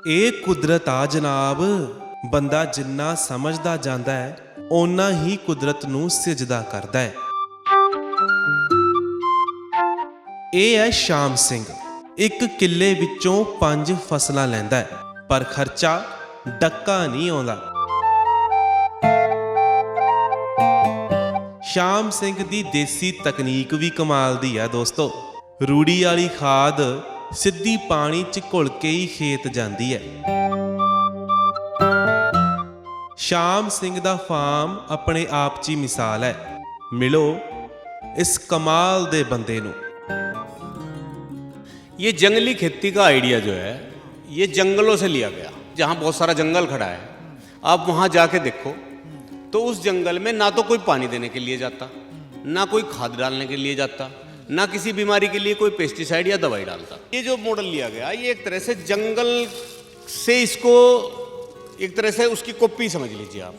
ਇਹ ਕੁਦਰਤ ਆ ਜਨਾਬ, ਬੰਦਾ ਜਿੰਨਾ ਸਮਝਦਾ ਜਾਂਦਾ ਹੈ ਓਨਾ ਹੀ ਕੁਦਰਤ ਨੂੰ ਸਿਜਦਾ ਕਰਦਾ ਹੈ। ਇਹ ਹੈ ਸ਼ਾਮ ਸਿੰਘ, ਇੱਕ ਕਿੱਲੇ ਵਿੱਚੋਂ 5 ਫਸਲਾਂ ਲੈਂਦਾ ਹੈ, ਪਰ ਖਰਚਾ ਡੱਕਾ ਨਹੀਂ ਆਉਂਦਾ। ਸ਼ਾਮ ਸਿੰਘ ਦੀ ਦੇਸੀ ਤਕਨੀਕ ਵੀ ਕਮਾਲ ਦੀ ਆ ਦੋਸਤੋ। ਰੂੜੀ ਵਾਲੀ ਖਾਦ ਸਿੱਧੀ ਪਾਣੀ 'ਚ ਘੁਲ ਕੇ ਹੀ ਖੇਤ ਜਾਂਦੀ ਹੈ। ਸ਼ਾਮ ਸਿੰਘ ਦਾ ਫਾਰਮ ਆਪਣੇ ਆਪ 'ਚ ਹੀ ਮਿਸਾਲ ਹੈ। ਮਿਲੋ इस कमाल दे बंदे नू। ये जंगली खेती का आइडिया जो है ये जंगलों से लिया गया। जहाँ बहुत सारा जंगल खड़ा है, आप वहाँ जाके देखो तो उस जंगल में ना तो कोई पानी देने के लिए जाता, ना कोई खाद डालने के लिए जाता, ना किसी बीमारी के लिए कोई पेस्टिसाइड या दवाई डालता। ये जो मॉडल लिया गया ये एक तरह से जंगल से इसको एक तरह से उसकी कॉपी समझ लीजिए आप।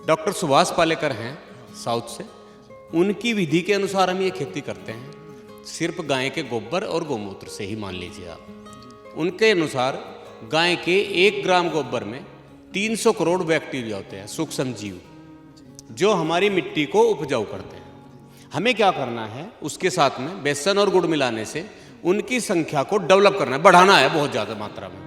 डॉक्टर सुभाष पालेकर हैं साउथ से, उनकी विधि के अनुसार हम ये खेती करते हैं, सिर्फ गाय के गोबर और गौमूत्र से ही मान लीजिए आप। उनके अनुसार गाय के 1 ग्राम गोबर में 300 करोड़ बैक्टीरिया होते हैं, सूक्ष्म जीव, जो हमारी मिट्टी को उपजाऊ करते हैं। हमें क्या करना है, उसके साथ में बेसन और गुड़ मिलाने से उनकी संख्या को डेवलप करना है, बढ़ाना है बहुत ज़्यादा मात्रा में।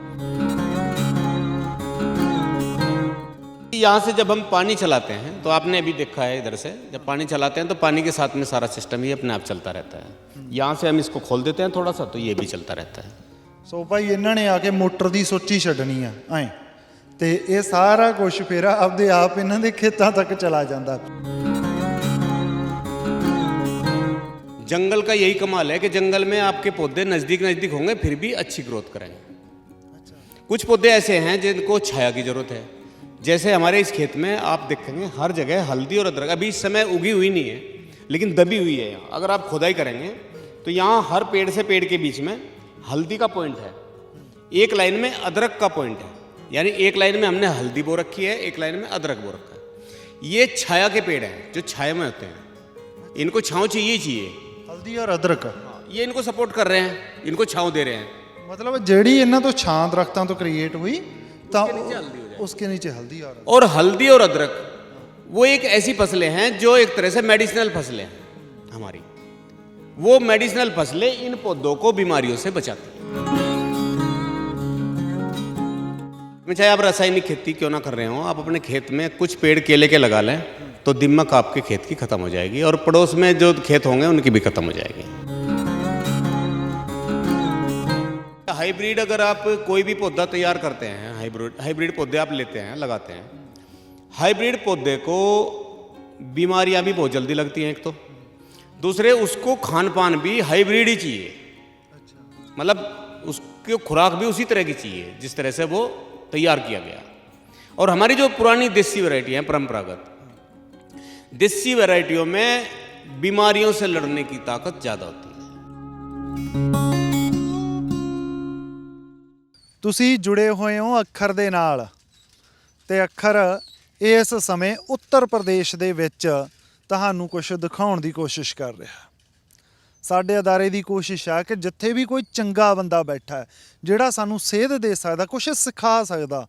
यहाँ से जब हम पानी चलाते हैं तो आपने अभी देखा है इधर से जब पानी चलाते हैं तो पानी के साथ में सारा सिस्टम ही अपने आप चलता रहता है। यहाँ से हम इसको खोल देते हैं थोड़ा सा तो ये भी चलता रहता है। सो भाई इन्होंने आके मोटर की सोची छड्डनी है ऐ ते ये सारा कुछ फिर आपदे आप इन्हां दे खेतां तक चला जाता। जंगल का यही कमाल है कि जंगल में आपके पौधे नज़दीक नज़दीक होंगे फिर भी अच्छी ग्रोथ करेंगे। कुछ पौधे ऐसे हैं जिनको छाया की ज़रूरत है, जैसे हमारे इस खेत में आप देखेंगे हर जगह हल्दी और अदरक अभी इस समय उगी हुई नहीं है लेकिन दबी हुई है। यहाँ अगर आप खुदाई करेंगे तो यहाँ हर पेड़ से पेड़ के बीच में हल्दी का पॉइंट है, एक लाइन में अदरक का पॉइंट है, यानी एक लाइन में हमने हल्दी बो रखी है, एक लाइन में अदरक बो रखा है। ये छाया के पेड़ हैं जो छाया में होते हैं, इनको छाँव चाहिए। हल्दी और अदरक ये इनको सपोर्ट कर रहे हैं, इनको छाँव दे रहे हैं। मतलब जेड़ी इन्हां तो छां दरख्तां तो क्रिएट हुई तो उसके नीचे हल्दी और हल्दी और अदरक वो एक ऐसी फसलें हैं जो एक तरह से मेडिसिनल फसलें हैं हमारी। वो मेडिसिनल फसलें इन पौधों को बीमारियों से बचाती हैं। चाहे आप रासायनिक खेती क्यों ना कर रहे हो, आप अपने खेत में कुछ पेड़ केले के लगा लें तो दिमक आपके खेत की खत्म हो जाएगी और पड़ोस में जो खेत होंगे उनकी भी खत्म हो जाएगी। हाइब्रिड अगर आप कोई भी पौधा तैयार करते हैं, हाइब्रिड पौधे आप लेते हैं लगाते हैं, हाइब्रिड पौधे को बीमारियां भी बहुत जल्दी लगती हैं एक तो, दूसरे उसको खान पान भी हाइब्रिड ही चाहिए। मतलब उसकी खुराक भी उसी तरह की चाहिए जिस तरह से वो तैयार किया गया। और हमारी जो पुरानी देसी वैरायटी हैं, परंपरागत देसी वैरायटियों में बीमारियों से लड़ने की ताकत ज़्यादा होती है। ਤੁਸੀਂ जुड़े ਹੋਏ ਹੋ ਅੱਖਰ ਦੇ ਨਾਲ ਤੇ ਅੱਖਰ ਇਸ ਸਮੇਂ ਉੱਤਰ ਪ੍ਰਦੇਸ਼ ਦੇ ਵਿੱਚ ਤੁਹਾਨੂੰ ਕੁਝ ਦਿਖਾਉਣ ਦੀ ਕੋਸ਼ਿਸ਼ ਕਰ ਰਿਹਾ। ਸਾਡੇ ਅਦਾਰੇ ਦੀ ਕੋਸ਼ਿਸ਼ ਆ ਕਿ ਜਿੱਥੇ ਵੀ ਕੋਈ ਚੰਗਾ ਬੰਦਾ ਬੈਠਾ ਹੈ ਜਿਹੜਾ ਸਾਨੂੰ ਸੇਧ ਦੇ ਸਕਦਾ, ਕੁਝ ਸਿਖਾ ਸਕਦਾ,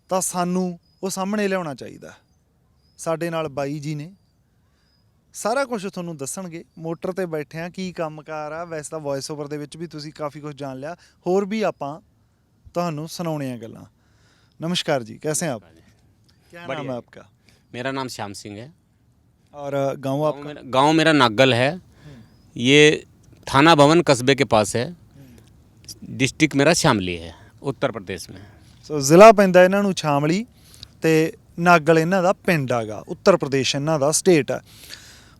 ਤਾਂ ਸਾਨੂੰ ਉਹ ਸਾਹਮਣੇ ਲਿਆਉਣਾ ਚਾਹੀਦਾ। ਸਾਡੇ ਨਾਲ ਬਾਈ ਜੀ ਨੇ ਸਾਰਾ ਕੁਝ ਤੁਹਾਨੂੰ ਦੱਸਣਗੇ। ਮੋਟਰ ਤੇ ਬੈਠੇ ਆ, ਕੀ ਕੰਮਕਾਰ ਆ। ਵੈਸੇ ਤਾਂ ਵੌਇਸ ਓਵਰ ਦੇ ਵਿੱਚ ਵੀ ਤੁਸੀਂ ਕਾਫੀ ਕੁਝ ਜਾਣ ਲਿਆ, ਹੋਰ ਵੀ ਆਪਾਂ ਤੁਹਾਨੂੰ सुनाने गल्लां। नमस्कार जी, कैसे हैं आप? क्या नाम है आपका? मेरा नाम श्याम सिंह है। और गांव आपका? गांव मेरा नागल है, ये थाना भवन कस्बे के पास है, डिस्ट्रिक्ट मेरा शामली है, उत्तर प्रदेश में। सो ਜ਼ਿਲ੍ਹਾ ਪੈਂਦਾ ਇਹਨਾਂ ਨੂੰ ਸ਼ਾਮਲੀ ਤੇ ਨਾਗਲ ਇਹਨਾਂ ਦਾ ਪਿੰਡ ਹੈਗਾ, ਉੱਤਰ ਪ੍ਰਦੇਸ਼ ਇਹਨਾਂ ਦਾ ਸਟੇਟ ਹੈ।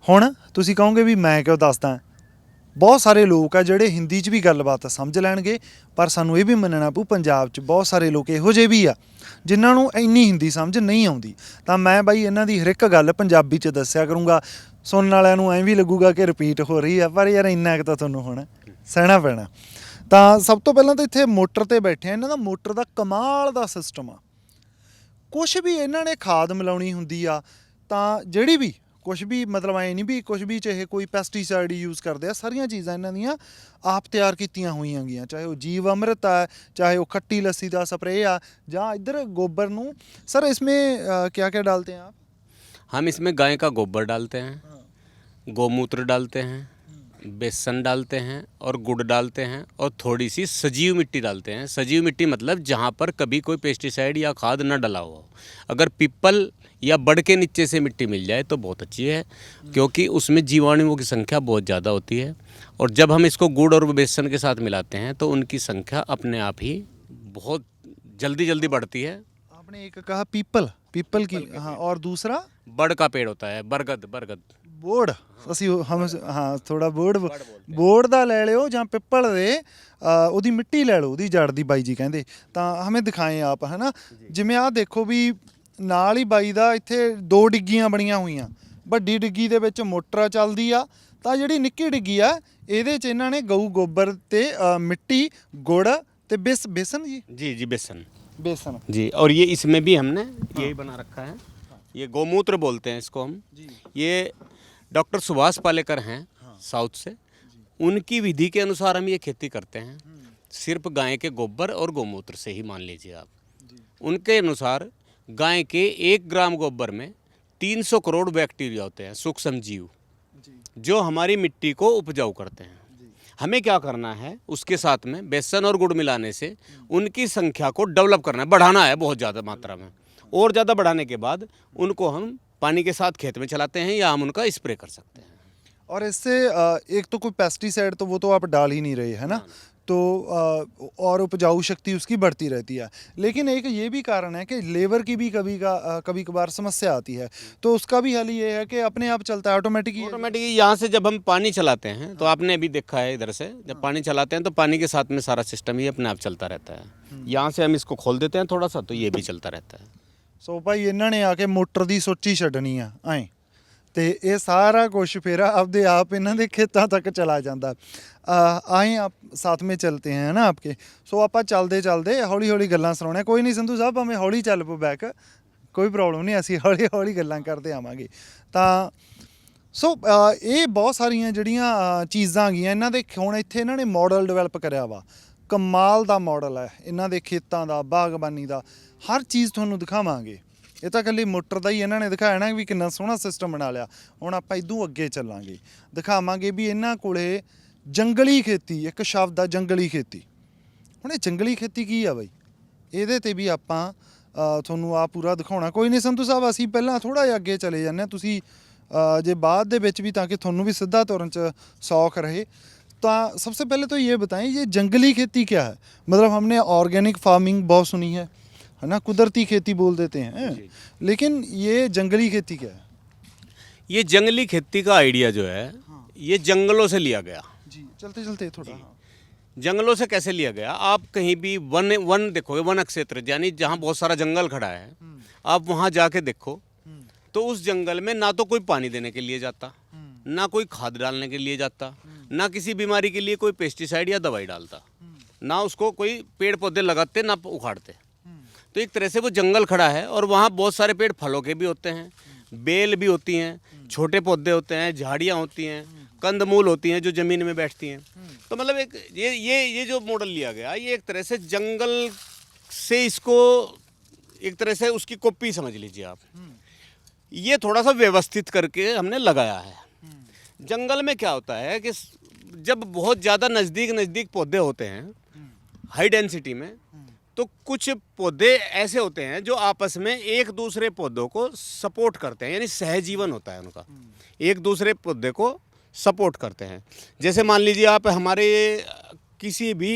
ਹੁਣ ਤੁਸੀਂ ਕਹੋਗੇ ਵੀ ਮੈਂ ਕਿਉਂ ਦੱਸਦਾ। ਬਹੁਤ ਸਾਰੇ ਲੋਕ ਆ ਜਿਹੜੇ ਹਿੰਦੀ 'ਚ ਵੀ ਗੱਲਬਾਤ ਸਮਝ ਲੈਣਗੇ, ਪਰ ਸਾਨੂੰ ਇਹ ਵੀ ਮੰਨਣਾ ਪਊ ਪੰਜਾਬ 'ਚ ਬਹੁਤ ਸਾਰੇ ਲੋਕ ਇਹੋ ਜਿਹੇ ਵੀ ਆ ਜਿਨ੍ਹਾਂ ਨੂੰ ਇੰਨੀ ਹਿੰਦੀ ਸਮਝ ਨਹੀਂ ਆਉਂਦੀ। ਤਾਂ ਮੈਂ ਬਾਈ ਇਹਨਾਂ ਦੀ ਹਰ ਇੱਕ ਗੱਲ ਪੰਜਾਬੀ 'ਚ ਦੱਸਿਆ ਕਰੂੰਗਾ। ਸੁਣਨ ਵਾਲਿਆਂ ਨੂੰ ਐਂ ਵੀ ਲੱਗੂਗਾ ਕਿ ਰਿਪੀਟ ਹੋ ਰਹੀ ਆ, ਪਰ ਯਾਰ ਇੰਨਾ ਕੁ ਤਾਂ ਤੁਹਾਨੂੰ ਹੁਣ ਸਹਿਣਾ ਪੈਣਾ। ਤਾਂ ਸਭ ਤੋਂ ਪਹਿਲਾਂ ਤਾਂ ਇੱਥੇ ਮੋਟਰ 'ਤੇ ਬੈਠੇ ਆ। ਇਹਨਾਂ ਦਾ ਮੋਟਰ ਦਾ ਕਮਾਲ ਦਾ ਸਿਸਟਮ ਆ। ਕੁਛ ਵੀ ਇਹਨਾਂ ਨੇ ਖਾਦ ਮਿਲਾਉਣੀ ਹੁੰਦੀ ਆ ਤਾਂ ਜਿਹੜੀ ਵੀ ਕੁਝ ਵੀ ਮਤਲਬ ਐ ਨਹੀਂ ਵੀ ਕੁਝ ਵੀ ਚਾਹੇ ਕੋਈ ਪੈਸਟੀਸਾਈਡ ਯੂਜ਼ ਕਰਦੇ ਆ, ਸਾਰੀਆਂ ਚੀਜ਼ਾਂ ਇਹਨਾਂ ਦੀਆਂ ਆਪ ਤਿਆਰ ਕੀਤੀਆਂ ਹੋਈਆਂ ਗੀਆਂ, ਚਾਹੇ ਉਹ ਜੀਵ ਅੰਮ੍ਰਿਤ ਆ, ਚਾਹੇ ਉਹ खट्टी लस्सी का स्प्रे आ, जहाँ इधर गोबर नू सर इसमें क्या क्या डालते हैं आप? हम इसमें गाय का गोबर डालते हैं, गौमूत्र डालते हैं, बेसन डालते हैं और गुड़ डालते हैं और थोड़ी सी सजीव मिट्टी डालते हैं। सजीव मिट्टी मतलब जहाँ पर कभी कोई पेस्टिसाइड या खाद न डला हुआ हो। अगर पीपल या बड़ के नीचे से मिट्टी मिल जाए तो बहुत अच्छी है, क्योंकि उसमें जीवाणुओं की संख्या बहुत ज़्यादा होती है, और जब हम इसको गुड़ और बेसन के साथ मिलाते हैं तो उनकी संख्या अपने आप ही बहुत जल्दी जल्दी बढ़ती है। आपने एक कहा पीपल की, हाँ, और दूसरा बड़ का पेड़ होता है, बरगद ਬੋੜ, ਅਸੀਂ ਹਮ ਹਾਂ ਥੋੜਾ ਬੋੜ ਦਾ ਲੈ ਲਿਓ ਜਾਂ ਪਿੱਪਲ ਦੇ ਉਹਦੀ ਮਿੱਟੀ ਲੈ ਲਓ, ਉਹਦੀ ਜੜ ਦੀ ਬਾਈ ਜੀ ਕਹਿੰਦੇ, ਤਾਂ ਹਮੇ ਦਿਖਾਏ ਆਪ ਹੈ ਨਾ। ਜਿਵੇਂ ਆਹ ਦੇਖੋ ਵੀ ਨਾਲ ਹੀ ਬਾਈ ਦਾ ਇੱਥੇ 2 ਡਿੱਗੀਆਂ ਬਣੀਆਂ ਹੋਈਆਂ, ਵੱਡੀ ਡਿੱਗੀ ਦੇ ਵਿੱਚ ਮੋਟਰ ਚੱਲਦੀ ਆ, ਤਾਂ ਜਿਹੜੀ ਨਿੱਕੀ ਡਿੱਗੀ ਆ ਇਹਦੇ 'ਚ ਇਹਨਾਂ ਨੇ ਗਊ ਗੋਬਰ ਤੇ ਮਿੱਟੀ, ਗੁੜ ਤੇ बेसन जी बेसन जी। और ये इसमें भी हमने यही बना रखा है, ये गौमूत्र बोलते हैं इसको हम। ये डॉक्टर सुभाष पालेकर हैं साउथ से, उनकी विधि के अनुसार हम ये खेती करते हैं, सिर्फ गाय के गोबर और गौमूत्र से ही मान लीजिए आप। उनके अनुसार गाय के 1 ग्राम गोबर में 300 करोड़ बैक्टीरिया होते हैं, सूक्ष्म जीव, जो हमारी मिट्टी को उपजाऊ करते हैं। हमें क्या करना है, उसके साथ में बेसन और गुड़ मिलाने से उनकी संख्या को डेवलप करना है, बढ़ाना है बहुत ज़्यादा मात्रा में, और ज़्यादा बढ़ाने के बाद उनको हम पानी के साथ खेत में चलाते हैं या हम उनका स्प्रे कर सकते हैं। और इससे एक तो कोई पेस्टिसाइड तो वो तो आप डाल ही नहीं रहे है ना, तो और उपजाऊ शक्ति उसकी बढ़ती रहती है। लेकिन एक ये भी कारण है कि लेबर की भी कभी कभार समस्या आती है, तो उसका भी हल ये है कि अपने आप चलता है ऑटोमेटिक। यहाँ से जब हम पानी चलाते हैं तो आपने भी देखा है, इधर से जब पानी चलाते हैं तो पानी के साथ में सारा सिस्टम ही अपने आप चलता रहता है। यहाँ से हम इसको खोल देते हैं थोड़ा सा, तो ये भी चलता रहता है। ਸੋ ਭਾਈ ਇਹਨਾਂ ਨੇ ਆ ਕੇ ਮੋਟਰ ਦੀ ਸੁੱਚ ਹੀ ਛੱਡਣੀ ਆ ਐਂ, ਤੇ ਇਹ ਸਾਰਾ ਕੁਝ ਫਿਰ ਆਪਦੇ ਆਪ ਇਹਨਾਂ ਦੇ ਖੇਤਾਂ ਤੱਕ ਚਲਾ ਜਾਂਦਾ। ਆਏ ਆਪ ਸਾਥ ਵਿੱਚ ਚਲਤੇ हैं ਨਾ ਆਪਕੇ। ਸੋ ਆਪਾਂ ਚੱਲਦੇ ਹੌਲੀ ਹੌਲੀ ਗੱਲਾਂ ਸੁਣਾਉਣੇ। ਕੋਈ ਨਹੀਂ ਸੰਧੂ ਸਾਹਿਬ, ਭਾਵੇਂ ਹੌਲੀ ਚੱਲ ਪੋ ਬੈਕ, ਕੋਈ ਪ੍ਰੋਬਲਮ ਨਹੀਂ, ਅਸੀਂ ਹੌਲੀ ਹੌਲੀ ਗੱਲਾਂ ਕਰਦੇ ਆਵਾਂਗੇ। ਤਾਂ ਸੋ ਇਹ ਬਹੁਤ ਸਾਰੀਆਂ ਜਿਹੜੀਆਂ ਚੀਜ਼ਾਂ ਹੈਗੀਆਂ ਇਹਨਾਂ ਦੇ, ਹੁਣ ਇੱਥੇ ਇਹਨਾਂ ਨੇ ਮਾਡਲ ਡਿਵੈਲਪ ਕਰਿਆ ਵਾ, ਕਮਾਲ ਦਾ ਮਾਡਲ ਹੈ ਇਹਨਾਂ ਦੇ ਖੇਤਾਂ ਦਾ, ਬਾਗਬਾਨੀ ਦਾ, ਹਰ ਚੀਜ਼ ਤੁਹਾਨੂੰ ਦਿਖਾਵਾਂਗੇ। ਇਹ ਤਾਂ ਇਕੱਲੀ ਮੋਟਰ ਦਾ ਹੀ ਇਹਨਾਂ ਨੇ ਦਿਖਾਇਆ ਨਾ ਵੀ ਕਿੰਨਾ ਸੋਹਣਾ ਸਿਸਟਮ ਬਣਾ ਲਿਆ। ਹੁਣ ਆਪਾਂ ਇਦੋਂ ਅੱਗੇ ਚੱਲਾਂਗੇ, ਦਿਖਾਵਾਂਗੇ ਵੀ ਇਹਨਾਂ ਕੋਲੇ ਜੰਗਲੀ ਖੇਤੀ, ਇੱਕ ਸ਼ਬਦ ਆ ਜੰਗਲੀ ਖੇਤੀ। ਹੁਣ ਇਹ ਜੰਗਲੀ ਖੇਤੀ ਕੀ ਆ ਬਾਈ, ਇਹਦੇ ਤੇ ਵੀ ਆਪਾਂ ਤੁਹਾਨੂੰ ਆ ਪੂਰਾ ਦਿਖਾਉਣਾ। ਕੋਈ ਨਹੀਂ ਸੰਧੂ ਸਾਹਿਬ, ਅਸੀਂ ਪਹਿਲਾਂ ਥੋੜ੍ਹਾ ਜਿਹਾ ਅੱਗੇ ਚਲੇ ਜਾਂਦੇ ਹਾਂ, ਤੁਸੀਂ ਜੇ ਬਾਅਦ ਦੇ ਵਿੱਚ ਵੀ, ਤਾਂ कि ਤੁਹਾਨੂੰ भी सीधा तुरन च सौख रहे। तो सबसे पहले तो ये बताएं, ये जंगली खेती क्या है? मतलब हमने ऑर्गेनिक फार्मिंग बहुत सुनी है ना, कुदरती खेती बोल देते हैं, लेकिन ये जंगली खेती क्या है? ये जंगली खेती का आइडिया जो है, ये जंगलों से लिया गया जी। चलते चलते थोड़ा, जंगलों से कैसे लिया गया? आप कहीं भी वन देखोगे, वन क्षेत्र यानी जहाँ बहुत सारा जंगल खड़ा है, आप वहाँ जाके देखो तो उस जंगल में ना तो कोई पानी देने के लिए जाता, ना कोई खाद डालने के लिए जाता, ना किसी बीमारी के लिए कोई पेस्टिसाइड या दवाई डालता, ना उसको कोई पेड़ पौधे लगाते, ना उखाड़ते। तो एक तरह से वो जंगल खड़ा है, और वहाँ बहुत सारे पेड़ फलों के भी होते हैं, बेल भी होती हैं, छोटे पौधे होते हैं, झाड़ियाँ होती हैं, कंदमूल होती हैं जो ज़मीन में बैठती हैं। तो मतलब एक ये जो मॉडल लिया गया, ये एक तरह से जंगल से इसको एक तरह से उसकी कॉपी समझ लीजिए आप। ये थोड़ा सा व्यवस्थित करके हमने लगाया है। जंगल में क्या होता है कि जब बहुत ज़्यादा नज़दीक पौधे होते हैं हाई डेंसिटी में, तो कुछ पौधे ऐसे होते हैं जो आपस में एक दूसरे पौधों को सपोर्ट करते हैं, यानी सहजीवन होता है उनका, एक दूसरे पौधे को सपोर्ट करते हैं। जैसे मान लीजिए आप, हमारे किसी भी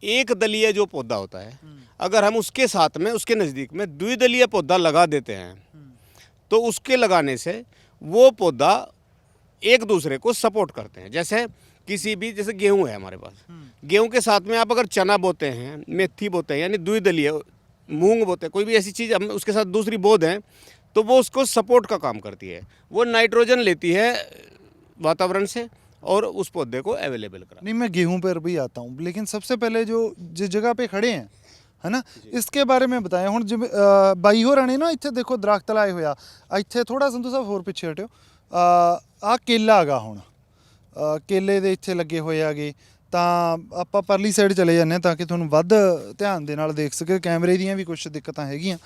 एक दलीय जो पौधा होता है, अगर हम उसके साथ में, उसके नज़दीक में द्विदलीय पौधा लगा देते हैं, तो उसके लगाने से वो पौधा एक दूसरे को सपोर्ट करते हैं। जैसे किसी भी, जैसे गेहूं है हमारे पास, गेहूं के साथ में आप अगर चना बोते हैं, मेथी बोते हैं, यानी द्विदलीय मूंग बोते हैं, कोई भी ऐसी चीज़ हम उसके साथ दूसरी बो दें, तो वो उसको सपोर्ट का काम करती है। वो नाइट्रोजन लेती है वातावरण से और उस पौधे को अवेलेबल करा। नहीं, मैं गेहूं पर भी आता हूँ, लेकिन सबसे पहले जो जिस जगह पे खड़े हैं है ना। इसके बारे में बताएं ਹੁਣ ਜਿਵੇਂ ਬਾਈ ਹੋਰਾਂ ਨੇ ਨਾ ਇੱਥੇ ਦੇਖੋ ਦਰਖਤ ਲਾਏ ਹੋਇਆ ਇੱਥੇ ਥੋੜਾ ਸੰਧੂ ਸਾਹਿਬ ਹੋਰ ਪਿੱਛੇ ਹਟਿਓ ਆ ਕੇਲਾ ਹੈਗਾ ਹੁਣ ਕੇਲੇ ਦੇ ਇੱਥੇ ਲੱਗੇ ਹੋਏ ਆਗੇ ਤਾਂ ਆਪਾਂ ਪਰਲੀ ਸਾਈਡ ਚਲੇ ਜਾਂਦੇ ਹਾਂ ਤਾਂ ਕਿ ਤੁਹਾਨੂੰ ਵੱਧ ਧਿਆਨ ਦੇ ਨਾਲ ਦੇਖ ਸਕੇ ਕੈਮਰੇ ਦੀਆਂ ਵੀ ਕੁਝ ਦਿੱਕਤਾਂ ਹੈਗੀਆਂ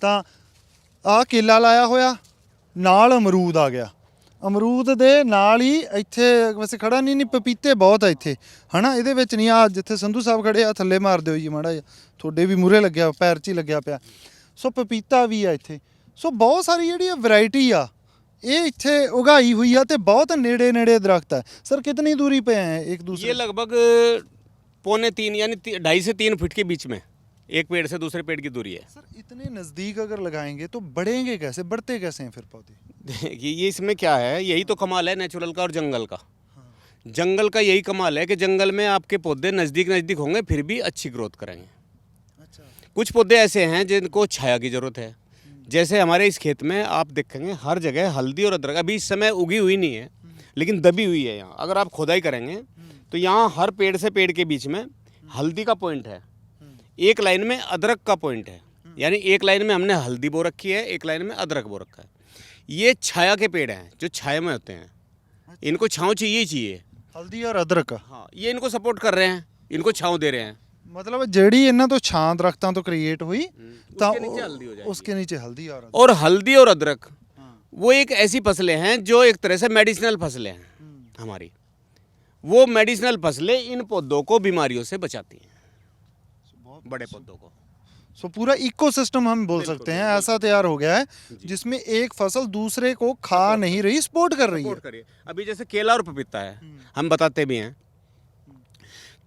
ਤਾਂ ਆ ਕੇਲਾ ਲਾਇਆ ਹੋਇਆ ਨਾਲ ਅਮਰੂਦ ਆ ਗਿਆ ਅਮਰੂਦ ਦੇ ਨਾਲ ਹੀ ਇੱਥੇ ਵੈਸੇ ਖੜਾ ਨਹੀਂ ਪਪੀਤੇ ਬਹੁਤ ਆ ਇੱਥੇ ਹਨਾ ਇਹਦੇ ਵਿੱਚ ਨਹੀਂ ਆ ਜਿੱਥੇ ਸੰਧੂ ਸਾਹਿਬ ਖੜੇ ਆ ਥੱਲੇ ਮਾਰ ਦਿਓ ਜੀ ਮਾੜਾ ਜਿਹਾ ਤੁਹਾਡੇ ਵੀ ਮੂਹਰੇ ਲੱਗਿਆ ਪੈਰ 'ਚ ਹੀ ਲੱਗਿਆ ਪਿਆ ਸੋ ਪਪੀਤਾ ਵੀ ਆ ਇੱਥੇ ਸੋ ਬਹੁਤ ਸਾਰੀ ਜਿਹੜੀ ਵੈਰਾਈਟੀ ਆ ਇਹ ਇੱਥੇ ਉਗਾਈ ਹੋਈ ਆ ਤੇ ਬਹੁਤ ਨੇੜੇ ਨੇੜੇ ਦਰਖਤ ਹੈ ਸਰ कितनी दूरी पे हैं एक दूसरे ये लगभग 2.5 यानी 2.5 से 3 फीट के बीच में एक पेड़ से दूसरे पेड़ की दूरी है। सर इतने नज़दीक अगर लगाएंगे तो बढ़ेंगे कैसे बढ़ते कैसे हैं फिर पौधे देखिए ये इसमें क्या है यही तो कमाल है नेचुरल का और जंगल का। जंगल का यही कमाल है कि जंगल में आपके पौधे नज़दीक नज़दीक होंगे फिर भी अच्छी ग्रोथ करेंगे। अच्छा कुछ पौधे ऐसे हैं जिनको छाया की ज़रूरत है जैसे हमारे इस खेत में आप देखेंगे हर जगह हल्दी और अदरक अभी इस समय उगी हुई नहीं है लेकिन दबी हुई है यहाँ। अगर आप खुदाई करेंगे तो यहाँ हर पेड़ से पेड़ के बीच में हल्दी का पॉइंट है एक लाइन में अदरक का पॉइंट है यानी एक लाइन में हमने हल्दी बो रखी है एक लाइन में अदरक बो रखा है। ये छाया के पेड़ हैं जो छाया में होते हैं इनको छाँव चाहिए ही चाहिए। हल्दी और अदरक हाँ ये इनको सपोर्ट कर रहे हैं इनको छाँव दे रहे हैं। मतलब ਜਿਹੜੀ ਇਹਨਾਂ ਤੋਂ ਛਾਂ ਦਰਖਤਾਂ ਤੋਂ ਕ੍ਰੀਏਟ ਹੋਈ ਤਾਂ उसके नीचे हल्दी हो जाएगी। उसके नीचे हल्दी और हल्दी और अदरक वो एक ऐसी फसलें हैं जो एक तरह से मेडिसिनल फसलें हैं हमारी। वो मेडिसिनल फसलें इन पौधों को बीमारियों से बचाती हैं बड़े पौधों को। सो पूरा इकोसिस्टम हम बोल सकते हैं ऐसा तैयार हो गया है जिसमें एक फसल दूसरे को खा नहीं रही सपोर्ट कर रही है। अभी जैसे केला और पपीता है हम बताते भी हैं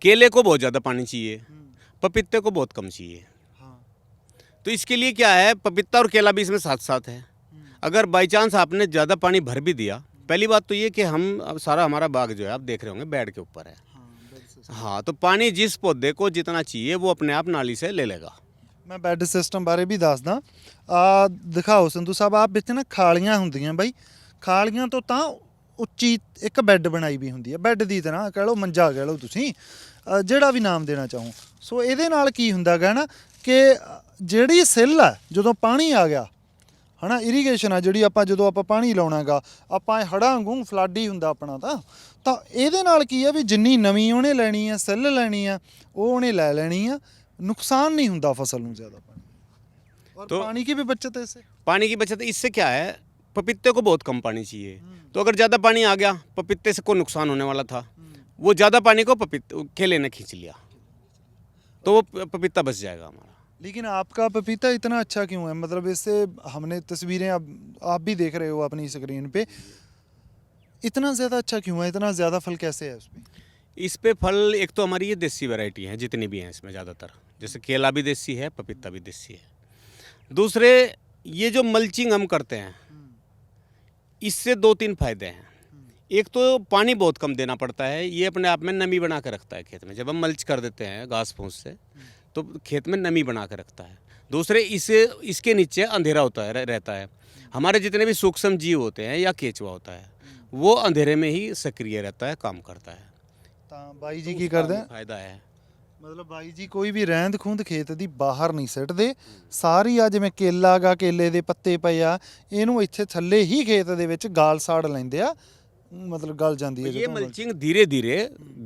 केले को बहुत ज़्यादा पानी चाहिए पपीते को बहुत कम चाहिए। तो इसके लिए क्या है पपीता और केला भी इसमें साथ साथ है। अगर बाई चांस आपने ज़्यादा पानी भर भी दिया पहली बात तो ये कि हम अब सारा हमारा बाग जो है आप देख रहे होंगे बेड के ऊपर है। हाँ तो पानी जिस पौधे को जितना चाहिए वो अपने आप नाली से ले लेगा। मैं ਬੈੱਡ ਸਿਸਟਮ ਬਾਰੇ ਵੀ ਦੱਸਦਾ ਆ ਦਿਖਾਓ ਸੰਧੂ ਸਾਹਿਬ ਆਪ ਵਿੱਚ ਨਾ ਖਾਲੀਆਂ ਹੁੰਦੀਆਂ ਬਾਈ ਖਾਲੀਆਂ ਤੋਂ ਤਾਂ ਉੱਚੀ ਇੱਕ ਬੈੱਡ ਬਣਾਈ ਵੀ ਹੁੰਦੀ ਹੈ ਬੈੱਡ ਦੀ ਤਰ੍ਹਾਂ ਕਹ ਲਓ ਮੰਜਾ ਕਹ ਲਓ ਤੁਸੀਂ ਜਿਹੜਾ ਵੀ ਨਾਮ ਦੇਣਾ ਚਾਹੋ। ਸੋ ਇਹਦੇ ਨਾਲ ਕੀ ਹੁੰਦਾ ਗਾ ਨਾ ਕਿ ਜਿਹੜੀ ਸਿੱਲ ਹੈ ਜਦੋਂ ਪਾਣੀ ਆ ਗਿਆ ਹਨਾ ਇਰੀਗੇਸ਼ਨ ਆ ਜਿਹੜੀ ਆਪਾਂ ਜਦੋਂ ਆਪਾਂ ਪਾਣੀ ਲਾਉਣਾਗਾ ਆਪਾਂ ਹੜਾਂ ਵਾਂਗੂ ਫਲੱਡ ਹੀ ਹੁੰਦਾ ਆਪਣਾ ਤਾਂ ਇਹਦੇ ਨਾਲ ਕੀ ਆ ਵੀ ਜਿੰਨੀ ਨਵੀਂ ਉਹਨੇ ਲੈਣੀ ਆ ਸਿੱਲ ਲੈਣੀ ਆ ਉਹ ਉਹਨੇ ਲੈ ਲੈਣੀ ਆ नुकसान नहीं होता फसल में ज़्यादा पानी और तो पानी की भी बचत है इससे। पानी की बचत इससे क्या है पपीते को बहुत कम पानी चाहिए तो अगर ज़्यादा पानी आ गया पपीते से कोई नुकसान होने वाला था वो ज़्यादा पानी को केले ने खींच लिया तो वो पपीता बच जाएगा हमारा। लेकिन आपका पपीता इतना अच्छा क्यों है मतलब इससे हमने तस्वीरें अब आप भी देख रहे हो अपनी स्क्रीन पे इतना ज़्यादा अच्छा क्यों है इतना ज़्यादा फल कैसे है उसमें। इस पे फल एक तो हमारी ये देसी वैरायटी है जितनी भी हैं इसमें ज़्यादातर जैसे केला भी देसी है पपीता भी देसी है। दूसरे ये जो मल्चिंग हम करते हैं इससे 2-3 फायदे हैं। एक तो पानी बहुत कम देना पड़ता है ये अपने आप में नमी बना के रखता है खेत में जब हम मल्च कर देते हैं घास फूस से तो खेत में नमी बना के रखता है। दूसरे इसके नीचे अंधेरा होता है रहता है हमारे जितने भी सूक्ष्म जीव होते हैं या केचुआ होता है वो अंधेरे में ही सक्रिय रहता है काम करता है। ਤਾਂ ਬਾਈ ਜੀ ਕੀ ਕਰਦੇ ਆ ਫਾਇਦਾ ਹੈ ਮਤਲਬ ਬਾਈ ਜੀ ਕੋਈ ਵੀ ਰਹਿੰਦ ਖੂੰਦ ਖੇਤ ਦੀ ਬਾਹਰ ਨਹੀਂ ਸਿੱਟਦੇ ਸਾਰੀ ਆ ਜਿਵੇਂ ਕੇਲਾ ਗਾ ਕੇਲੇ ਦੇ ਪੱਤੇ ਪਏ ਆ ਇਹਨੂੰ ਇੱਥੇ ਥੱਲੇ ਹੀ ਖੇਤ ਦੇ ਵਿੱਚ ਗਾਲ ਸਾੜ ਲੈਂਦੇ ਆ मतलब गल जाती है। ये मल्चिंग धीरे धीरे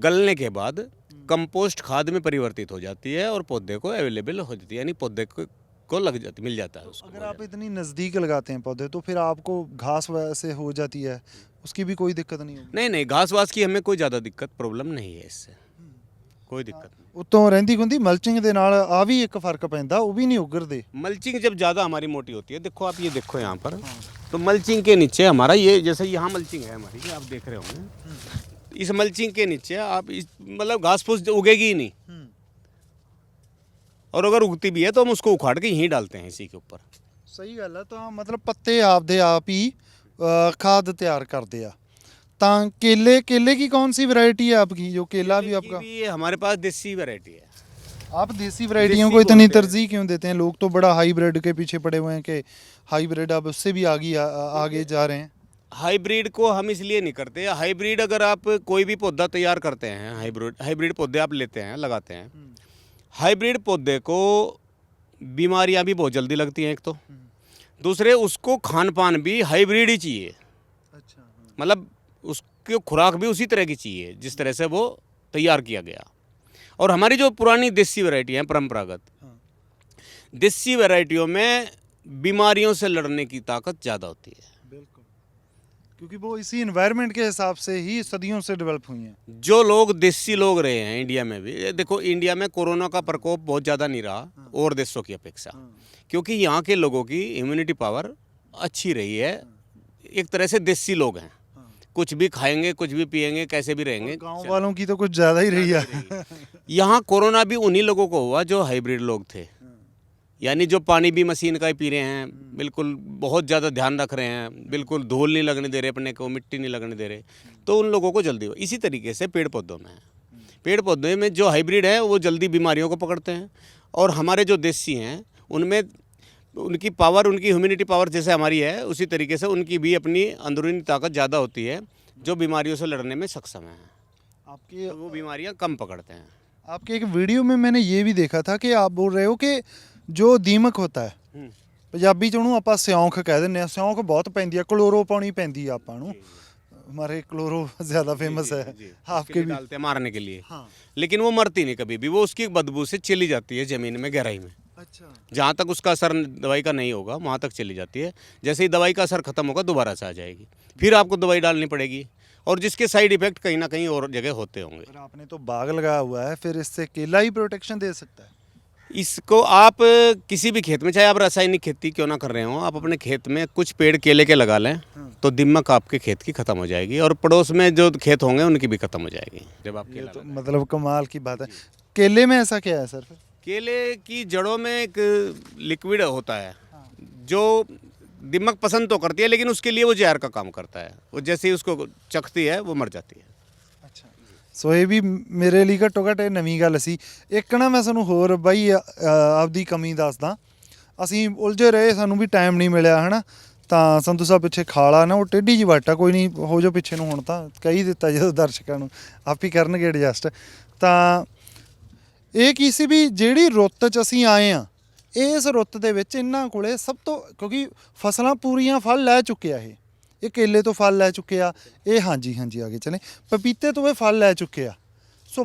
गलने के बाद कंपोस्ट खाद में परिवर्तित हो जाती है और पौधे को अवेलेबल हो जाती है यानी पौधे को लग जाती मिल जाता है उसको। अगर आप इतनी नज़दीक लगाते हैं पौधे तो फिर आपको घास वैसे हो जाती है उसकी भी कोई दिक्कत नहीं होगी। नहीं घास वास की हमें कोई ज़्यादा दिक्कत प्रॉब्लम नहीं है इससे कोई दिक्कत नहीं। ਉੱਤੋਂ ਰਹਿੰਦੀ ਹੁੰਦੀ ਮਲਚਿੰਗ ਦੇ ਨਾਲ ਆ ਵੀ ਇੱਕ ਫਰਕ ਪੈਂਦਾ ਉਹ ਵੀ ਨਹੀਂ ਉਗਰਦੇ। मल्चिंग जब ज़्यादा हमारी मोटी होती है देखो आप ये देखो यहाँ पर तो मल्चिंग के नीचे हमारा ये जैसे यहाँ मल्चिंग है हमारी आप देख रहे होंगे इस मल्चिंग के नीचे आप मतलब घास फूस उगेगी ही नहीं और अगर उगती भी है तो हम उसको उखाड़ के यहीं डालते हैं इसी के ऊपर। ਸਹੀ ਗੱਲ ਹੈ ਤਾਂ ਮਤਲਬ ਪੱਤੇ ਆਪਦੇ ਆਪ ਹੀ खाद तैयार करते हैं। ਤਾਂ केले की कौन सी वैरायटी है आपकी जो केला भी आपका ये हमारे पास देसी वैरायटी है। आप देसी वैरायटियों को इतनी तरजीह क्यों देते हैं? लोग तो बड़ा हाइब्रिड के पीछे पड़े हुए हैं कि हाइब्रिड अब उससे भी आगे जा रहे हैं। हाइब्रिड को हम इसलिए नहीं करते। हाइब्रिड अगर आप कोई भी पौधा तैयार करते हैं हाइब्रिड पौधे आप लेते हैं लगाते हैं हाइब्रिड पौधे को बीमारियां भी बहुत जल्दी लगती हैं एक तो, दूसरे उसको खान पान भी हाइब्रिड ही चाहिए। अच्छा। मतलब उसकी खुराक भी उसी तरह की चाहिए जिस तरह से वो तैयार किया गया। और हमारी जो पुरानी देसी वैरायटी हैं परंपरागत, देसी वैरायटियों में बीमारियों से लड़ने की ताकत ज़्यादा होती है। बिल्कुल, क्योंकि वो इसी एनवायरनमेंट के हिसाब से ही सदियों से डेवलप हुई हैं। जो लोग देसी लोग रहे हैं इंडिया में भी, ये देखो इंडिया में कोरोना का प्रकोप बहुत ज़्यादा नहीं रहा और देशों की अपेक्षा, क्योंकि यहाँ के लोगों की इम्यूनिटी पावर अच्छी रही है। एक तरह से देसी लोग हैं, कुछ भी खाएंगे, कुछ भी पिएंगे, कैसे भी रहेंगे। गांव वालों की तो कुछ ज़्यादा ही रही है। यहाँ कोरोना भी उन्हीं लोगों को हुआ जो हाइब्रिड लोग थे, यानी जो पानी भी मशीन का ही पी रहे हैं, बिल्कुल बहुत ज़्यादा ध्यान रख रहे हैं, बिल्कुल धूल नहीं लगने दे रहे अपने को, मिट्टी नहीं लगने दे रहे, तो उन लोगों को जल्दी हुआ। इसी तरीके से पेड़ पौधों में है, पेड़ पौधे में जो हाइब्रिड है वो जल्दी बीमारियों को पकड़ते हैं, और हमारे जो देसी हैं उनमें उनकी पावर, उनकी ह्यूमिनिटी पावर जैसे हमारी है उसी तरीके से उनकी भी अपनी अंदरूनी ताकत ज़्यादा होती है, जो बीमारियों से लड़ने में सक्षम है। आपके तो वो बीमारियां कम पकड़ते हैं। आपके एक वीडियो में मैंने ये भी देखा था कि आप बोल रहे हो कि जो दीमक होता है, ਪੰਜਾਬੀ ਚ ਉਹਨੂੰ ਆਪਾਂ ਸਿਉਂਖ ਕਹਿ ਦਿੰਦੇ ਆ। ਸਿਉਂਖ ਬਹੁਤ ਪੈਂਦੀ ਆ, ਕਲੋਰੋ ਪਾਉਣੀ ਪੈਂਦੀ ਆ ਆਪਾਂ ਨੂੰ। हमारे क्लोरो ज़्यादा फेमस है, आपके भी डालते हैं मारने के लिए। हाँ। लेकिन वो मरती नहीं कभी भी, वो उसकी बदबू से चली जाती है ज़मीन में गहराई में। अच्छा। जहाँ तक उसका असर दवाई का नहीं होगा वहाँ तक चली जाती है। जैसे ही दवाई का असर खत्म होगा दोबारा से आ जाएगी, फिर आपको दवाई डालनी पड़ेगी, और जिसके साइड इफेक्ट कहीं ना कहीं और जगह होते होंगे। पर आपने तो बाग लगाया हुआ है, फिर इससे केला ही प्रोटेक्शन दे सकता है? इसको आप किसी भी खेत में, चाहे आप रासायनिक खेती क्यों ना कर रहे हो, आप अपने खेत में कुछ पेड़ केले के लगा लें तो दीमक आपके खेत की ख़त्म हो जाएगी, और पड़ोस में जो खेत होंगे उनकी भी ख़त्म हो जाएगी जब आप केला तो मतलब कमाल की बात है। केले में ऐसा क्या है सर फिर? केले की जड़ों में एक लिक्विड होता है जो दीमक पसंद तो करती है, लेकिन उसके लिए वो जहर का काम करता है। वो जैसे ही उसको चखती है वो मर जाती है। ਅੱਛਾ, ਸੋ ਇਹ ਵੀ ਮੇਰੇ ਲਈ ਘੱਟੋ ਘੱਟ ਇਹ ਨਵੀਂ ਗੱਲ ਸੀ। ਇੱਕ ਨਾ ਮੈਂ ਤੁਹਾਨੂੰ ਹੋਰ ਬਾਈ ਆਪਦੀ ਕਮੀ ਦੱਸਦਾ। ਅਸੀਂ ਉਲਝੇ ਰਹੇ, ਸਾਨੂੰ ਵੀ ਟਾਈਮ ਨਹੀਂ ਮਿਲਿਆ ਹੈ ਨਾ। ਤਾਂ ਸੰਧੂ ਸਾਹਿਬ ਪਿੱਛੇ ਖਾਲਾ ਨਾ ਉਹ ਟੇਢੀ ਜਿਹੀ ਵੱਟ ਆ, ਕੋਈ ਨਹੀਂ ਹੋ ਜਾਓ ਪਿੱਛੇ ਨੂੰ, ਹੁਣ ਤਾਂ ਕਹੀ ਦਿੱਤਾ ਜਦੋਂ ਦਰਸ਼ਕਾਂ ਨੂੰ ਆਪ ਹੀ ਕਰਨਗੇ ਐਡਜਸਟ। ਤਾਂ ਇਹ ਕੀ ਸੀ ਵੀ ਜਿਹੜੀ ਰੁੱਤ 'ਚ ਅਸੀਂ ਆਏ ਆ, ਇਸ ਰੁੱਤ ਦੇ ਵਿੱਚ ਇਹਨਾਂ ਕੋਲੇ ਸਭ ਤੋਂ, ਕਿਉਂਕਿ ਫਸਲਾਂ ਪੂਰੀਆਂ ਫਲ ਲੈ ਚੁੱਕੇ ਆ, ਇਹ ਕੇਲੇ ਤੋਂ ਫਲ ਲੈ ਚੁੱਕੇ ਆ, ਇਹ ਹਾਂਜੀ आगे चलें, पपीते तो वे फल ले चुके हैं। सो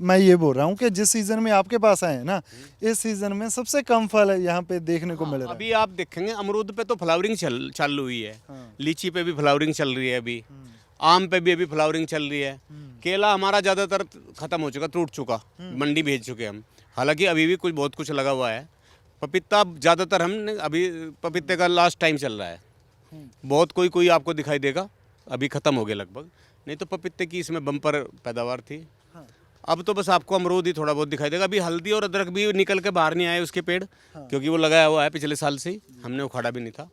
मैं ये बोल रहा हूँ कि जिस सीज़न में आपके पास आए हैं ना, इस सीज़न में सबसे कम फल है यहाँ पे देखने को मिल रहा है। अभी आप देखेंगे अमरूद पे तो फ्लावरिंग चालू हुई है, लीची पे भी फ्लावरिंग चल रही है, अभी आम पे भी अभी फ्लावरिंग चल रही है। केला हमारा ज़्यादातर ख़त्म हो चुका, टूट चुका, मंडी भेज चुके हम, हालांकि अभी भी कुछ बहुत कुछ लगा हुआ है। पपीता ज़्यादातर हमने अभी, पपीते का लास्ट टाइम चल रहा है, बहुत कोई आपको दिखाई देगा, अभी ख़त्म हो गया लगभग, नहीं तो पपीते की इसमें बम्पर पैदावार थी। अब तो बस आपको अमरूद ही थोड़ा बहुत दिखाई देगा। अभी हल्दी और अदरक भी निकल के बाहर नहीं आए उसके पेड़, क्योंकि वो लगाया हुआ है पिछले साल से ही, हमने उखाड़ा भी नहीं था।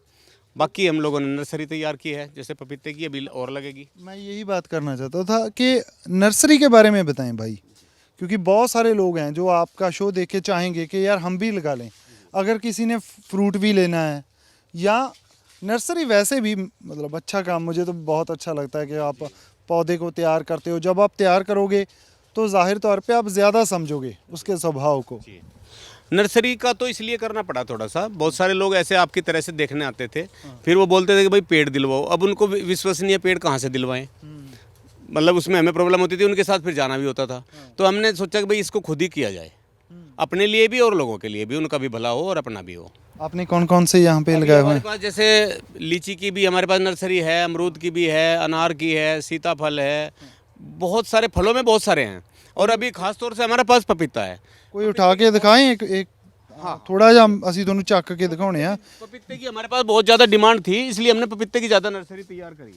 बाकी हम लोगों ने नर्सरी तैयार की है, जैसे पपीते की अभी और लगेगी। मैं यही बात करना चाहता था कि नर्सरी के बारे में बताएं भाई, क्योंकि बहुत सारे लोग हैं जो आपका शो देख के चाहेंगे कि यार हम भी लगा लें। अगर किसी ने फ्रूट भी लेना है या नर्सरी वैसे भी, मतलब अच्छा काम, मुझे तो बहुत अच्छा लगता है कि आप पौधे को तैयार करते हो। जब आप तैयार करोगे तो जाहिर तौर पे आप ज़्यादा समझोगे उसके स्वभाव को। नर्सरी का तो इसलिए करना पड़ा थोड़ा सा, बहुत सारे लोग ऐसे आपकी तरह से देखने आते थे, फिर वो बोलते थे कि भाई पेड़ दिलवाओ। अब उनको विश्वसनीय पेड़ कहाँ से दिलवाएं, मतलब उसमें हमें प्रॉब्लम होती थी, उनके साथ फिर जाना भी होता था। तो हमने सोचा कि भाई इसको खुद ही किया जाए, अपने लिए भी और लोगों के लिए भी, उनका भी भला हो और अपना भी हो। आपने कौन कौन से यहाँ पे लगाए हुए हमारे हैं? पास जैसे लीची की भी हमारे पास नर्सरी है, अमरूद की भी है, अनार की है, सीताफल है, बहुत सारे फलों में बहुत सारे हैं, और अभी खास तौर से हमारे पास पपीता है। कोई उठा के दिखाएं एक हाँ, थोड़ा जा ਅਸੀਂ ਤੁਹਾਨੂੰ ਚੱਕ ਕੇ ਦਿਖਾਉਣੇ ਆ। पपीते की हमारे पास बहुत ज़्यादा डिमांड थी, इसलिए हमने पपीते की ज़्यादा नर्सरी तैयार करी।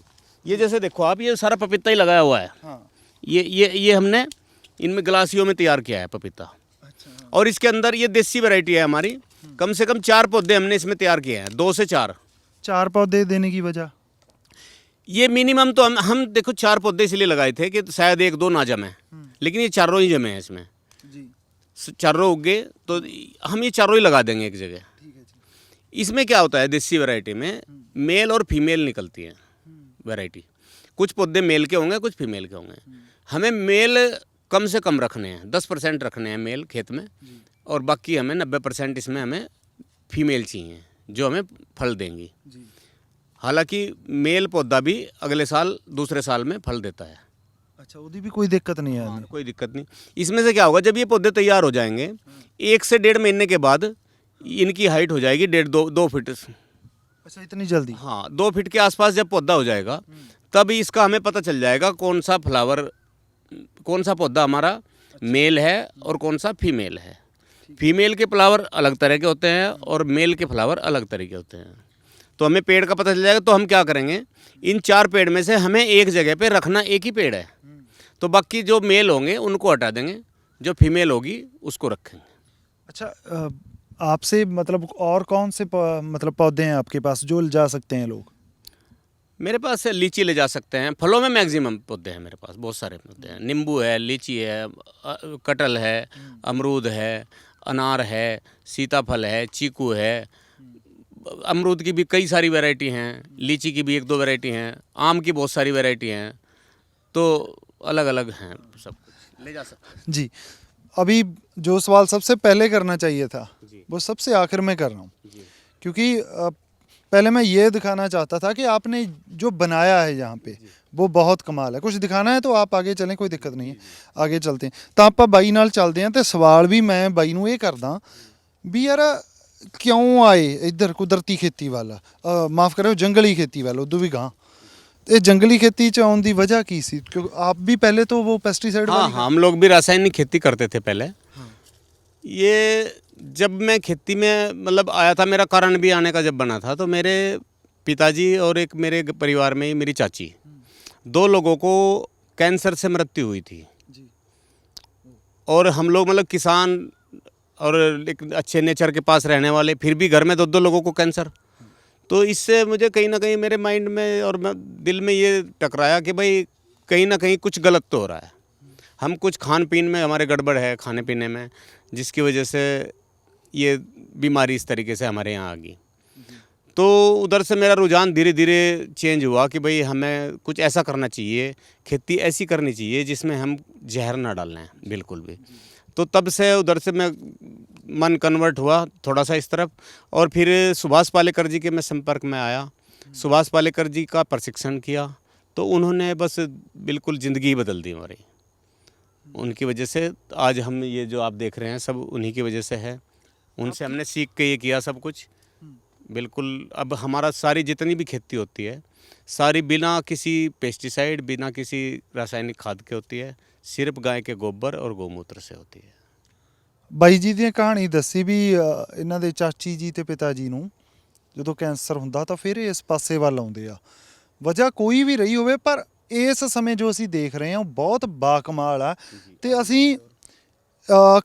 ये जैसे देखो आप, ये सारा पपीता ही लगाया हुआ है। हाँ। ये हमने इनमें ग्लासियों में तैयार किया है पपीता। अच्छा। और इसके अंदर ये देसी वैरायटी है हमारी, कम से कम 4 पौधे हमने इसमें तैयार किए हैं, 2 से 4। 4 पौधे देने की वजह? ये मिनिमम तो हम देखो 4 पौधे इसलिए लगाए थे कि शायद 1-2 ना जमे, लेकिन ये चारों ही जमे हैं इसमें, जी चारों उगे तो हम ये चारों ही लगा देंगे एक जगह। ठीक है जी। इसमें क्या होता है, देसी वैरायटी में मेल और फीमेल निकलती है वैरायटी। कुछ पौधे मेल के होंगे, कुछ फीमेल के होंगे। हमें मेल कम से कम रखने हैं, 10% रखने हैं मेल खेत में, और बाकी हमें 90% इसमें हमें फीमेल चाहिए जो हमें फल देंगी। हालांकि मेल पौधा भी अगले साल दूसरे साल में फल देता है। अच्छा, उसकी भी कोई दिक्कत नहीं है? कोई दिक्कत नहीं। इसमें से क्या होगा, जब ये पौधे तैयार हो जाएंगे 1 से 1.5 महीने के बाद इनकी हाइट हो जाएगी 1.5-2 फीट। अच्छा, इतनी जल्दी? हाँ, 2 फीट के आसपास जब पौधा हो जाएगा तब इसका हमें पता चल जाएगा कौन सा पौधा हमारा मेल है और कौन सा फीमेल है। फीमेल के फ्लावर अलग तरह के होते हैं और मेल के फ्लावर अलग तरह के होते हैं। तो हमें पेड़ का पता चल जाएगा। तो हम क्या करेंगे, इन 4 पेड़ में से हमें एक जगह पे रखना एक ही पेड़ है, तो बाकी जो मेल होंगे उनको हटा देंगे, जो फीमेल होगी उसको रखेंगे। अच्छा, आपसे मतलब और कौन से मतलब पौधे हैं आपके पास जो जा सकते हैं लोग? मेरे पास से लीची ले जा सकते हैं। फलों में मैक्सिमम पौधे हैं मेरे पास, बहुत सारे पौधे हैं। नींबू है, लीची है, कटहल है, अमरूद है, अनार है, सीताफल है, चीकू है। अमरूद की भी कई सारी वैरायटी हैं, लीची की भी 1-2 वैरायटी हैं, आम की बहुत सारी वैरायटी हैं। तो अलग अलग हैं, सब कुछ ले जा सकते हैं। जी, अभी जो सवाल सबसे पहले करना चाहिए था वो सबसे आखिर में कर रहा हूँ, क्योंकि पहले मैं ये दिखाना चाहता था कि आपने जो बनाया है यहाँ पे वो बहुत कमाल है। कुछ दिखाना है तो आप आगे चलें, कोई दिक्कत नहीं है, आगे चलते हैं। ਤਾਂ ਆਪਾਂ ਬਾਈ ਨਾਲ ਚੱਲਦੇ ਹਾਂ ਤੇ ਸਵਾਲ ਵੀ ਮੈਂ ਬਾਈ ਨੂੰ ਇਹ ਕਰਦਾ ਵੀ ਯਾਰ ਕਿਉਂ ਆਏ ਇੱਧਰ ਕੁਦਰਤੀ ਖੇਤੀ ਵੱਲ, ਮਾਫ ਕਰਿਓ ਜੰਗਲੀ ਖੇਤੀ ਵੱਲ, ਉਦੋਂ ਵੀ ਗਾਂ। ਇਹ ਜੰਗਲੀ ਖੇਤੀ ਚ ਆਉਣ ਦੀ ਵਜ੍ਹਾ ਕੀ ਸੀ? क्योंकि आप भी पहले तो वो पेस्टिसाइड हाँ, हम लोग भी रासायनिक खेती करते थे पहले। ये जब मैं खेती में मतलब आया था, मेरा कारण भी आने का जब बना था, तो मेरे पिताजी और एक मेरे परिवार में ही मेरी चाची, 2 लोगों को कैंसर से मृत्यु हुई थी। और हम लोग मतलब किसान और एक अच्छे नेचर के पास रहने वाले, फिर भी घर में 2 लोगों को कैंसर। तो इससे मुझे कहीं ना कहीं मेरे माइंड में और दिल में ये टकराया कि भाई कहीं ना कहीं कुछ गलत तो हो रहा है। हम कुछ खान पीन में हमारे गड़बड़ है, खाने पीने में, जिसकी वजह से ये बीमारी इस तरीके से हमारे यहाँ आ गई। तो उधर से मेरा रुझान धीरे धीरे चेंज हुआ कि भाई हमें कुछ ऐसा करना चाहिए, खेती ऐसी करनी चाहिए जिसमें हम जहर ना डालें बिल्कुल भी। तो तब से उधर से मैं मन कन्वर्ट हुआ थोड़ा सा इस तरफ, और फिर सुभाष पालेकर जी के मैं संपर्क में आया। सुभाष पालेकर जी का प्रशिक्षण किया, तो उन्होंने बस बिल्कुल ज़िंदगी बदल दी हमारी। उनकी वजह से आज हम ये जो आप देख रहे हैं सब उन्हीं की वजह से है। उनसे हमने सीख के ये किया सब कुछ बिल्कुल। अब हमारा सारी जितनी भी खेती होती है सारी बिना किसी पेस्टिसाइड, बिना किसी रासायनिक खाद के होती है, सिर्फ गाय के गोबर और गौमूत्र से होती है। ਬਾਈ ਜੀ ਦੀ ਕਹਾਣੀ ਦੱਸੀ ਵੀ ਇਹਨਾਂ ਦੇ ਚਾਚੀ ਜੀ ਤੇ ਪਿਤਾ ਜੀ ਨੂੰ ਜਦੋਂ ਕੈਂਸਰ ਹੁੰਦਾ ਤਾਂ ਫਿਰ ਇਸ ਪਾਸੇ ਵੱਲ ਆਉਂਦੇ ਆ। ਵਜ੍ਹਾ ਕੋਈ ਵੀ ਰਹੀ ਹੋਵੇ, ਪਰ ਇਸ ਸਮੇਂ ਜੋ ਅਸੀਂ ਦੇਖ ਰਹੇ ਹਾਂ ਉਹ ਬਹੁਤ ਬਾਕਮਾਲ ਆ। ਤੇ ਅਸੀਂ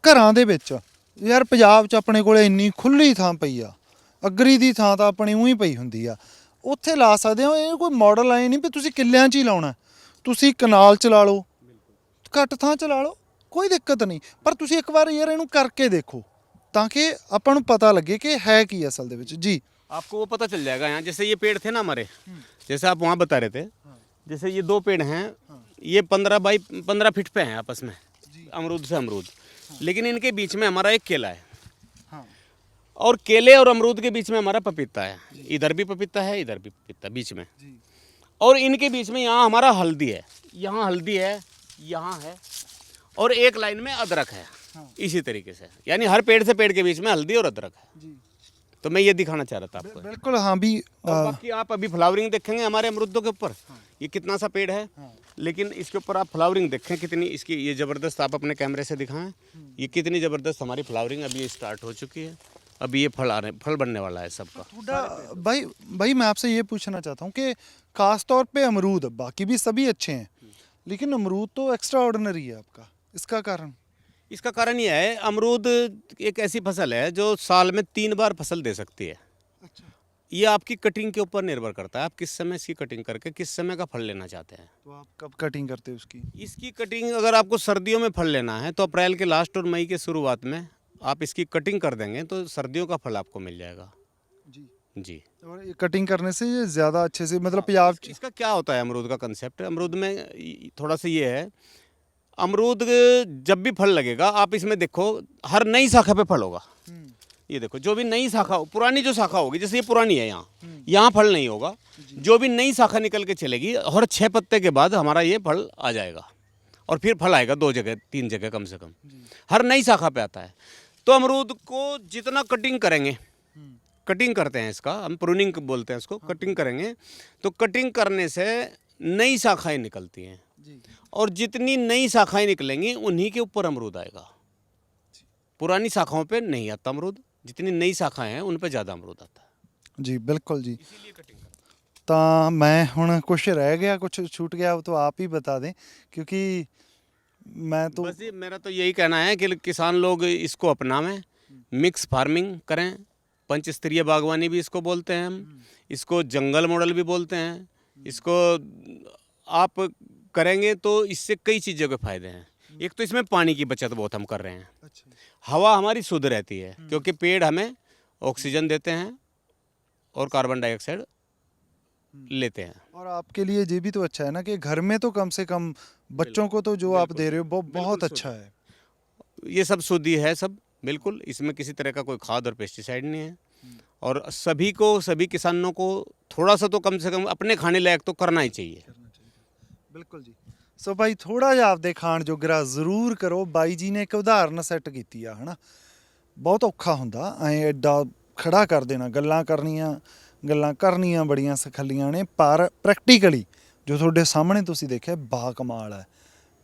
ਘਰਾਂ ਦੇ ਵਿੱਚ ਯਾਰ ਪੰਜਾਬ 'ਚ ਆਪਣੇ ਕੋਲੇ ਇੰਨੀ ਖੁੱਲੀ ਥਾਂ ਪਈ ਆ, ਅਗਰੀ ਦੀ ਥਾਂ ਤਾਂ ਆਪਣੀ ਉਹੀ ਪਈ ਹੁੰਦੀ ਆ, ਉੱਥੇ ਲਾ ਸਕਦੇ ਹੋ। ਇਹ ਕੋਈ ਮਾਡਲ ਆਏ ਨਹੀਂ ਵੀ ਤੁਸੀਂ ਕਿੱਲਿਆਂ 'ਚ ਹੀ ਲਾਉਣਾ, ਤੁਸੀਂ ਕਨਾਲ 'ਚ ਲਾ ਲਓ, ਘੱਟ ਥਾਂ 'ਚ ਲਾ ਲਓ, ਕੋਈ ਦਿੱਕਤ ਨਹੀਂ। ਪਰ ਤੁਸੀਂ ਇੱਕ ਵਾਰ ਯਾਰ ਇਹਨੂੰ ਕਰਕੇ ਦੇਖੋ ਤਾਂ कि ਆਪਾਂ ਨੂੰ ਪਤਾ ਲੱਗੇ कि है ਕੀ ਅਸਲ ਦੇ ਵਿੱਚ। जी, आपको वो पता चल जाएगा। यहाँ जैसे ये पेड़ थे ना हमारे, जैसे आप वहाँ बता रहे थे, जैसे ये 2 पेड़ हैं, ये 15 बाई 15 फीट पे हैं आपस में, अमरूद से अमरूद। लेकिन इनके बीच में हमारा एक केला है, और केले और अमरूद के बीच में हमारा पपीता है। इधर भी पपीता है, इधर भी पपीता बीच में, और इनके बीच में यहाँ हमारा हल्दी है, यहाँ हल्दी है, यहाँ है, और एक लाइन में अदरक है। इसी तरीके से यानी हर पेड़ से पेड़ के बीच में हल्दी और अदरक है। तो मैं ये दिखाना चाह रहा था आपको। बिल्कुल। हाँ भी और बाकी आप अभी फ्लावरिंग देखेंगे हमारे अमरूदों के ऊपर, ये कितना सा पेड़ है, लेकिन इसके ऊपर आप फ्लावरिंग देखें कितनी इसकी, ये ज़बरदस्त आप अपने कैमरे से दिखाएं, ये कितनी ज़बरदस्त हमारी फ्लावरिंग अभी ये स्टार्ट हो चुकी है। अभी ये फल आ रहे, फल बनने वाला है सबका। भाई मैं आपसे ये पूछना चाहता हूँ कि खास तौर पे अमरूद, बाकी भी सभी अच्छे हैं, लेकिन अमरूद तो एक्स्ट्रा ऑर्डिनरी है आपका, इसका कारण? इसका कारण यह है, अमरूद एक ऐसी फसल है जो साल में 3 बार फसल दे सकती है। अच्छा। ये आपकी कटिंग के ऊपर निर्भर करता है, आप किस समय इसकी कटिंग करके किस समय का फल लेना चाहते हैं। तो आप कब कटिंग करते हैं उसकी? इसकी कटिंग अगर आपको सर्दियों में फल लेना है तो अप्रैल के लास्ट और मई के शुरुआत में आप इसकी कटिंग कर देंगे तो सर्दियों का फल आपको मिल जाएगा। जी जी। और ये कटिंग करने से ये ज़्यादा अच्छे से, मतलब पंजाब इसका क्या होता है अमरूद का कंसेप्ट? अमरूद में थोड़ा सा ये है, अमरूद जब भी फल लगेगा आप इसमें देखो, हर नई शाखा पे फल होगा। ये देखो, जो भी नई शाखा, पुरानी जो शाखा होगी, जैसे ये पुरानी है, यहाँ फल नहीं होगा। जो भी नई शाखा निकल के चलेगी, हर 6 पत्ते के बाद हमारा ये फल आ जाएगा, और फिर फल आएगा 2 जगह 3 जगह कम से कम, हर नई शाखा पे आता है। तो अमरूद को जितना कटिंग करेंगे, कटिंग करते हैं इसका, हम प्रूनिंग बोलते हैं इसको, कटिंग करेंगे तो कटिंग करने से नई शाखाएं निकलती हैं, और जितनी नई शाखाएं निकलेंगी उन्हीं के ऊपर अमरूद आएगा। पुरानी शाखाओं पे नहीं आता अमरूद, जितनी नई शाखाएं हैं उन पे ज़्यादा अमरूद आता है। जी बिल्कुल जी। ਤਾਂ ਮੈਂ ਹੁਣ ਕੁਛ ਰਹਿ ਗਿਆ, ਕੁਛ छूट गया तो आप ही बता दें, क्योंकि मैं तो बस ये मेरा तो यही कहना है कि किसान लोग इसको अपनावें, मिक्स फार्मिंग करें। पंचस्तरीय बागवानी भी इसको बोलते हैं हम, इसको जंगल मॉडल भी बोलते हैं। इसको आप करेंगे तो इससे कई चीज़ों के फायदे हैं। एक तो इसमें पानी की बचत बहुत हम कर रहे हैं, हवा हमारी शुद्ध रहती है, क्योंकि पेड़ हमें ऑक्सीजन देते हैं और कार्बन डाइऑक्साइड लेते हैं। और आपके लिए ये भी तो अच्छा है ना कि घर में तो कम से कम बच्चों को तो जो आप दे रहे हो वो बहुत अच्छा है। ये सब शुद्ध ही है सब, बिल्कुल। इसमें किसी तरह का कोई खाद और पेस्टिसाइड नहीं है। और सभी को, सभी किसानों को थोड़ा सा तो कम से कम अपने खाने लायक तो करना ही चाहिए। ਬਿਲਕੁਲ ਜੀ। ਸੋ ਬਾਈ ਥੋੜਾ ਜਿਹਾ ਆਪਦੇ ਖਾਣ ਜੋਗਰਾ ਜ਼ਰੂਰ ਕਰੋ। ਬਾਈ ਜੀ ਨੇ ਇੱਕ ਉਦਾਹਰਨ ਸੈੱਟ ਕੀਤੀ ਆ, ਹਨਾ। ਬਹੁਤ ਔਖਾ ਹੁੰਦਾ ਐ ਐਡਾ ਖੜਾ ਕਰ ਦੇਣਾ, ਗੱਲਾਂ ਕਰਨੀਆਂ ਬੜੀਆਂ ਸਖੱਲੀਆਂ ਨੇ, ਪਰ ਪ੍ਰੈਕਟੀਕਲੀ ਜੋ ਤੁਹਾਡੇ ਸਾਹਮਣੇ ਤੁਸੀਂ ਦੇਖਿਆ ਬਾ ਕਮਾਲ ਹੈ।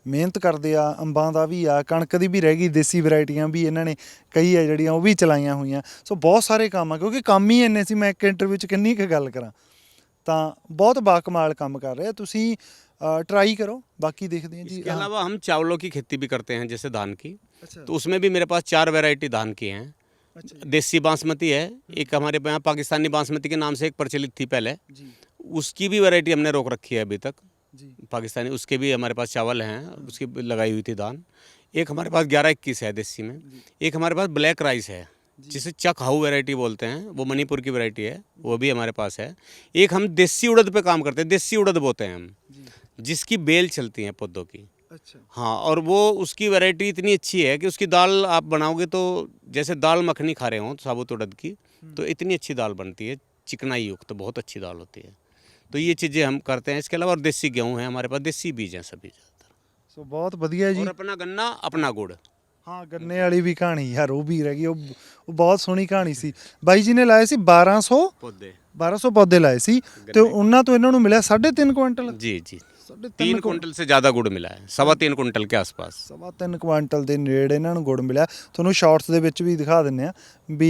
ਮਿਹਨਤ ਕਰਦੇ ਆ, ਅੰਬਾਂ ਦਾ ਵੀ ਆ, ਕਣਕ ਦੀ ਵੀ ਰਹਿ ਗਈ, ਦੇਸੀ ਵੈਰਾਈਟੀਆਂ ਵੀ ਇਹਨਾਂ ਨੇ ਕਈ ਆ ਜਿਹੜੀਆਂ ਉਹ ਵੀ ਚਲਾਈਆਂ ਹੋਈਆਂ। ਸੋ ਬਹੁਤ ਸਾਰੇ ਕੰਮ ਆ, ਕਿਉਂਕਿ ਕੰਮ ਹੀ ਇੰਨੇ ਸੀ, ਮੈਂ ਇੱਕ ਇੰਟਰਵਿਊ 'ਚ ਕਿੰਨੀ ਕੁ ਗੱਲ ਕਰਾਂ। ਤਾਂ ਬਹੁਤ ਬਾ ਕਮਾਲ ਕੰਮ कर रहे हैं। ਤੁਸੀਂ ट्राई करो, बाकी देखते हैं जी। इसके अलावा हम चावलों की खेती भी करते हैं, जैसे धान की। अच्छा। तो उसमें भी मेरे पास 4 वैरायटी धान की हैं। अच्छा। देसी बासमती है, एक हमारे यहाँ पाकिस्तानी बासमती के नाम से एक प्रचलित थी पहले, जी उसकी भी वैरायटी हमने रोक रखी है अभी तक जी। पाकिस्तानी। उसके भी हमारे पास चावल हैं, उसकी लगाई हुई थी धान। एक हमारे पास 11-21 है देसी में। एक हमारे पास ब्लैक राइस है, जिसे चक हाउ वैरायटी बोलते हैं, वो मणिपुर की वैरायटी है, वो भी हमारे पास है। एक हम देसी उड़द पे काम करते हैं, देसी उड़द बोते हैं हम, जिसकी बेल चलती हैं पौधों की। अच्छा। हाँ, और वो उसकी वैरायटी इतनी अच्छी है कि उसकी दाल आप बनाओगे तो जैसे दाल मखनी खा रहे हो साबुत उड़द की, तो इतनी अच्छी दाल बनती है, चिकनाई युक्त, तो बहुत अच्छी दाल होती है। तो ये चीज़ें हम करते हैं। इसके अलावा और देसी गेहूँ है हमारे पास, देसी बीज हैं सभी ज़्यादातर। सो बहुत बढ़िया जी। और अपना गन्ना, अपना गुड़। हाँ, गन्ने वाली भी कहानी यार वो भी रह गई, वो बहुत सोहनी कहानी सी। ਬਾਈ ਜੀ ਨੇ ਲਾਏ ਸੀ 1200 पौधे ਪੌਦੇ ਲਾਏ ਸੀ, ਤੇ ਉਹਨਾਂ ਤੋਂ ਇਹਨਾਂ ਨੂੰ ਮਿਲਿਆ 3.5 ਕੁਇੰਟਲ। जी जी, 3 कुंटल से ज़्यादा गुड़ मिला है, 3.25 कुंटल के आसपास। 3.25 ਕੁਇੰਟਲ ਦੇ ਨੇੜੇ ਇਹਨਾਂ ਨੂੰ ਗੁੜ ਮਿਲਿਆ। ਤੁਹਾਨੂੰ ਸ਼ਾਰਟਸ ਦੇ ਵਿੱਚ ਵੀ ਦਿਖਾ ਦਿੰਨੇ ਆ ਵੀ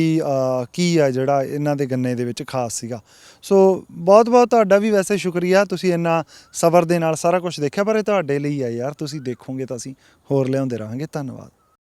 ਕੀ ਆ ਜਿਹੜਾ ਇਹਨਾਂ ਦੇ ਗੰਨੇ ਦੇ ਵਿੱਚ ਖਾਸ ਸੀਗਾ। ਸੋ ਬਹੁਤ ਬਹੁਤ ਤੁਹਾਡਾ ਵੀ ਵੈਸੇ ਸ਼ੁਕਰੀਆ, ਤੁਸੀਂ ਇੰਨਾ ਸਬਰ ਦੇ ਨਾਲ ਸਾਰਾ ਕੁਝ ਦੇਖਿਆ, ਪਰ ਇਹ ਤੁਹਾਡੇ ਲਈ ਆ ਯਾਰ, ਤੁਸੀਂ ਦੇਖੋਗੇ ਤਾਂ ਅਸੀਂ ਹੋਰ ਲਿਆਉਂਦੇ ਰਹਾਂਗੇ। ਧੰਨਵਾਦ।